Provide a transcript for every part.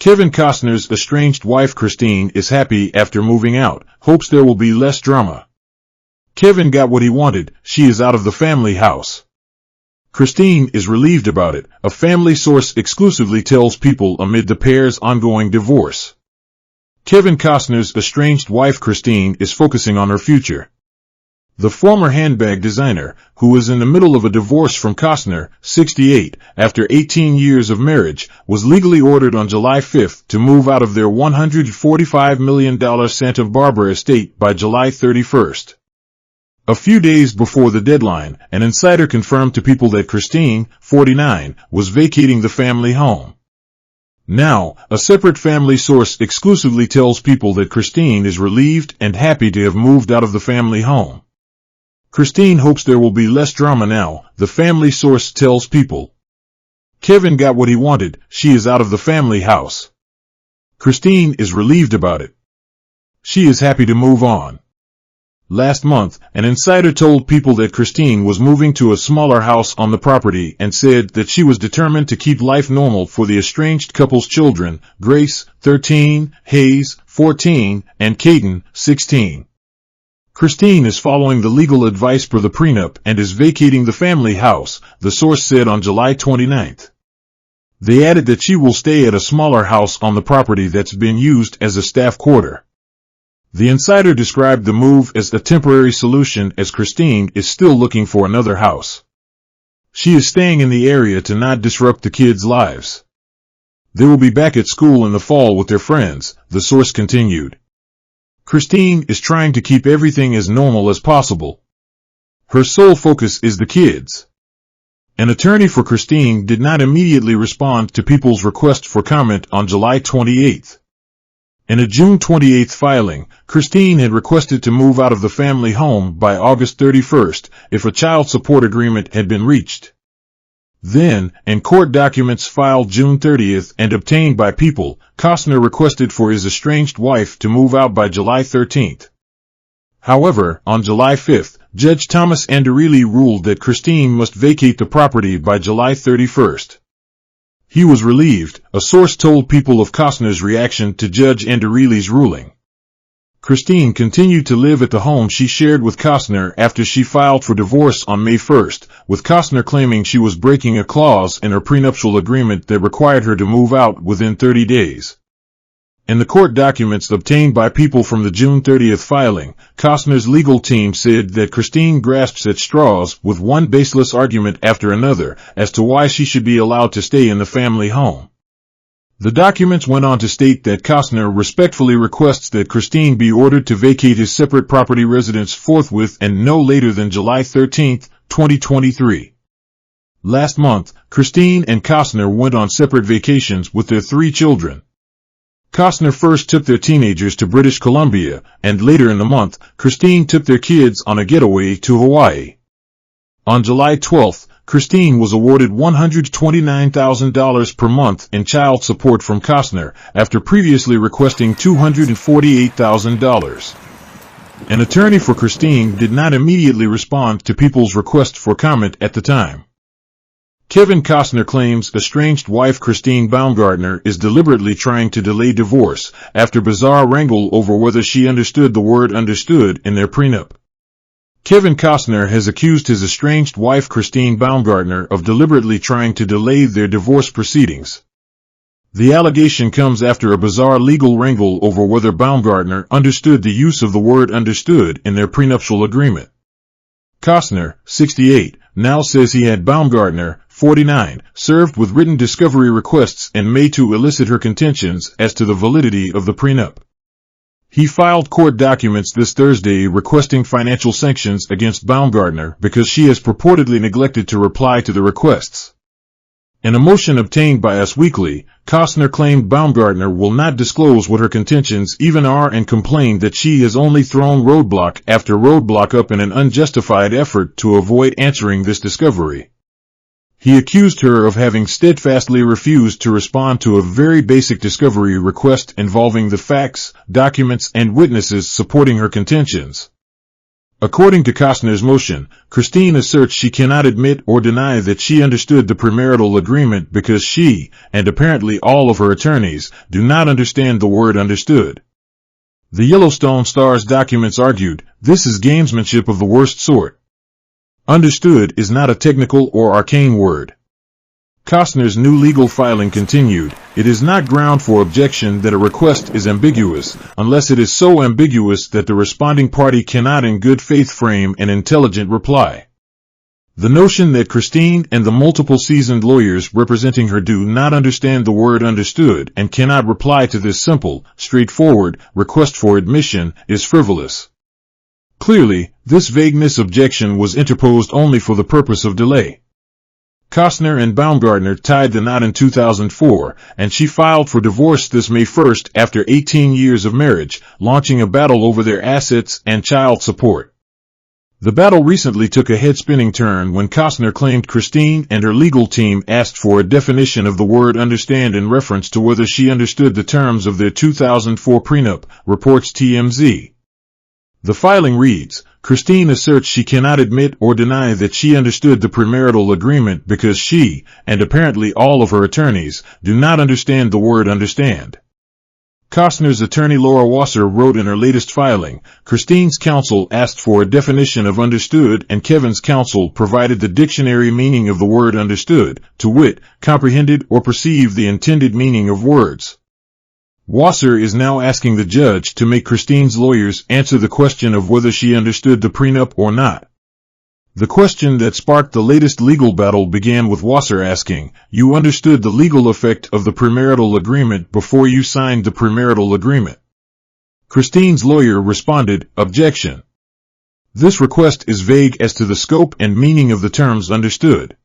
Kevin Costner's estranged wife Christine is happy after moving out, hopes there will be less drama. Kevin got what he wanted, she is out of the family house. Christine is relieved about it, a family source exclusively tells People amid the pair's ongoing divorce. Kevin Costner's estranged wife Christine is focusing on her future. The former handbag designer, who is in the middle of a divorce from Costner, 68, after 18 years of marriage, was legally ordered on July 5 to move out of their $145 million Santa Barbara estate by July 31. A few days before the deadline, an insider confirmed to People that Christine, 49, was vacating the family home. Now, a separate family source exclusively tells People that Christine is relieved and happy to have moved out of the family home. Christine hopes there will be less drama now, the family source tells People. Kevin got what he wanted, she is out of the family house. Christine is relieved about it. She is happy to move on. Last month, an insider told People that Christine was moving to a smaller house on the property and said that she was determined to keep life normal for the estranged couple's children, Grace, 13, Hayes, 14, and Caden, 16. Christine is following the legal advice per the prenup and is vacating the family house, the source said on July 29. They added that she will stay at a smaller house on the property that's been used as a staff quarter. The insider described the move as a temporary solution as Christine is still looking for another house. She is staying in the area to not disrupt the kids' lives. They will be back at school in the fall with their friends, the source continued. Christine is trying to keep everything as normal as possible. Her sole focus is the kids. An attorney for Christine did not immediately respond to People's request for comment on July 28. In a June 28 filing, Christine had requested to move out of the family home by August 31 if a child support agreement had been reached. Then, in court documents filed June 30 and obtained by People, Costner requested for his estranged wife to move out by July 13. However, on July 5, Judge Thomas Anderilli ruled that Christine must vacate the property by July 31. He was relieved, a source told People of Costner's reaction to Judge Anderilli's ruling. Christine continued to live at the home she shared with Costner after she filed for divorce on May 1, with Costner claiming she was breaking a clause in her prenuptial agreement that required her to move out within 30 days. In the court documents obtained by People from the June 30 filing, Costner's legal team said that Christine grasps at straws with one baseless argument after another as to why she should be allowed to stay in the family home. The documents went on to state that Costner respectfully requests that Christine be ordered to vacate his separate property residence forthwith and no later than July 13, 2023. Last month, Christine and Costner went on separate vacations with their 3 children. Costner first took their teenagers to British Columbia, and later in the month, Christine took their kids on a getaway to Hawaii. On July 12, Christine was awarded $129,000 per month in child support from Costner, after previously requesting $248,000. An attorney for Christine did not immediately respond to People's request for comment at the time. Kevin Costner claims estranged wife Christine Baumgartner is deliberately trying to delay divorce, after bizarre wrangle over whether she understood the word understood in their prenup. Kevin Costner has accused his estranged wife Christine Baumgartner of deliberately trying to delay their divorce proceedings. The allegation comes after a bizarre legal wrangle over whether Baumgartner understood the use of the word understood in their prenuptial agreement. Costner, 68, now says he had Baumgartner, 49, served with written discovery requests in May to elicit her contentions as to the validity of the prenup. He filed court documents this Thursday requesting financial sanctions against Baumgartner because she has purportedly neglected to reply to the requests. In a motion obtained by Us Weekly, Costner claimed Baumgartner will not disclose what her contentions even are and complained that she has only thrown roadblock after roadblock up in an unjustified effort to avoid answering this discovery. He accused her of having steadfastly refused to respond to a very basic discovery request involving the facts, documents, and witnesses supporting her contentions. According to Costner's motion, Christine asserts she cannot admit or deny that she understood the premarital agreement because she, and apparently all of her attorneys, do not understand the word understood. The Yellowstone Star's documents argued, this is gamesmanship of the worst sort. Understood is not a technical or arcane word. Costner's new legal filing continued, it is not ground for objection that a request is ambiguous, unless it is so ambiguous that the responding party cannot in good faith frame an intelligent reply. The notion that Christine and the multiple seasoned lawyers representing her do not understand the word understood and cannot reply to this simple, straightforward request for admission is frivolous. Clearly, this vagueness objection was interposed only for the purpose of delay. Costner and Baumgartner tied the knot in 2004, and she filed for divorce this May 1st after 18 years of marriage, launching a battle over their assets and child support. The battle recently took a head-spinning turn when Costner claimed Christine and her legal team asked for a definition of the word understand in reference to whether she understood the terms of their 2004 prenup, reports TMZ. The filing reads, Christine asserts she cannot admit or deny that she understood the premarital agreement because she, and apparently all of her attorneys, do not understand the word understand. Costner's attorney Laura Wasser wrote in her latest filing, Christine's counsel asked for a definition of understood and Kevin's counsel provided the dictionary meaning of the word understood, to wit, comprehended or perceived the intended meaning of words. Wasser is now asking the judge to make Christine's lawyers answer the question of whether she understood the prenup or not. The question that sparked the latest legal battle began with Wasser asking, you understood the legal effect of the premarital agreement before you signed the premarital agreement? Christine's lawyer responded, objection. This request is vague as to the scope and meaning of the terms understood.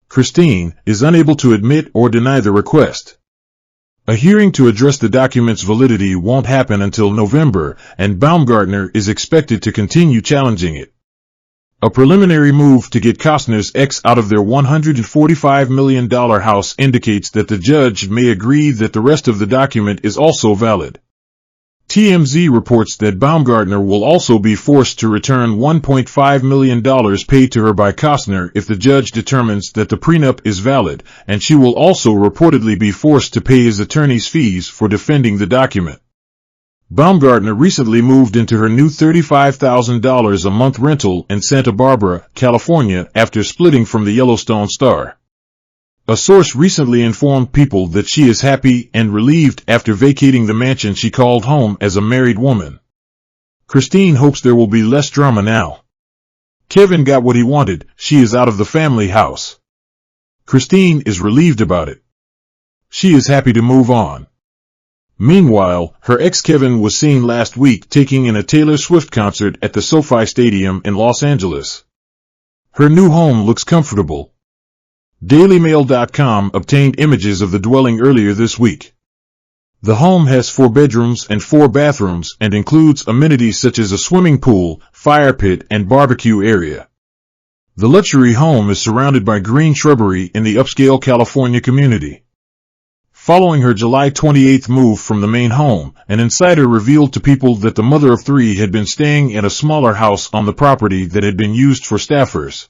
Christine is unable to admit or deny the request. A hearing to address the document's validity won't happen until November, and Baumgartner is expected to continue challenging it. A preliminary move to get Costner's ex out of their $145 million house indicates that the judge may agree that the rest of the document is also valid. TMZ reports that Baumgartner will also be forced to return $1.5 million paid to her by Costner if the judge determines that the prenup is valid, and she will also reportedly be forced to pay his attorney's fees for defending the document. Baumgartner recently moved into her new $35,000 a month rental in Santa Barbara, California, after splitting from the Yellowstone Star. A source recently informed People that she is happy and relieved after vacating the mansion she called home as a married woman. Christine hopes there will be less drama now. Kevin got what he wanted, she is out of the family house. Christine is relieved about it. She is happy to move on. Meanwhile, her ex Kevin was seen last week taking in a Taylor Swift concert at the SoFi Stadium in Los Angeles. Her new home looks comfortable. DailyMail.com obtained images of the dwelling earlier this week. The home has 4 bedrooms and 4 bathrooms and includes amenities such as a swimming pool, fire pit, and barbecue area. The luxury home is surrounded by green shrubbery in the upscale California community. Following her July 28 move from the main home, an insider revealed to People that the mother of 3 had been staying at a smaller house on the property that had been used for staffers.